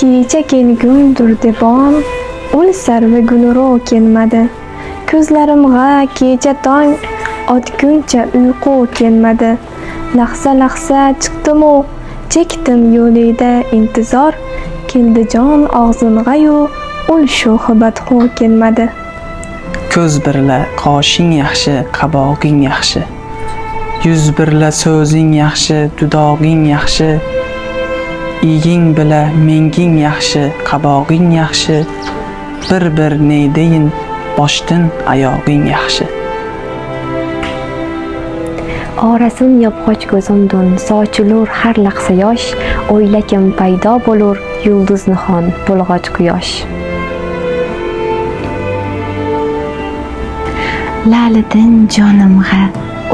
kecha kelgundur debam, ul sarvi gulro kelmadi. Ko'zlarimga kecha tong otguncha uyqu kelmadi. Lahza chiqdim-u, chekdim yo'lida intizor, keldi jon og'zimga-yu, ul shu hibatxo kelmadi. Ko'z birla qoshing yaxshi, qabog'ing yaxshi. Yuz birla so'zing yaxshi, dudog'ing yaxshi. Iging bila menging yaxshi, qabog'ing yaxshi. Bir neydeyin, boshdan oyog'ing yaxshi. Orasin yopg'och ko'zimdun sochilur har lahza yosh, o'ylakim paydo bo'lur yulduzixon bo'lg'och quyosh. Lalidan jonimga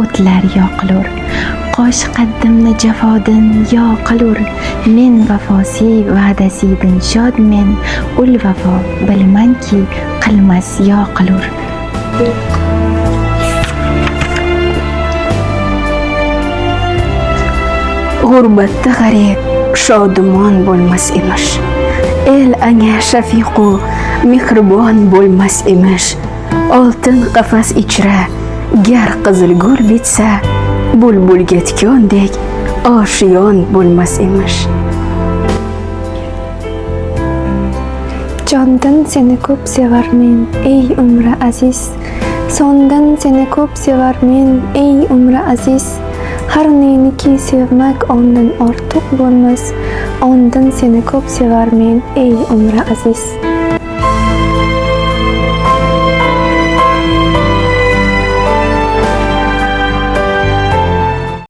o'tlar yoqilur, qosh qaddimni jafodin yo qilur. Men vafosi va'dasidin shod men, ul vafo bilmanki qilmas yo qilur. G'urbatda g'arib shodumon bo'lmas emish, el anga shafiqu mehribon bo'lmas emish. Oltin qafas ichra gar qizil gul bitsa, bulbulga tikondek oshiyon bo'lmas emish. Jondan seni ko'p sevarmen, ey umri aziz. Sondan seni ko'p sevarmen, ey umri aziz. Har neniki sevmak ondan ortiq bo'lmas. Ondan seni ko'p sevarmen, ey umri aziz.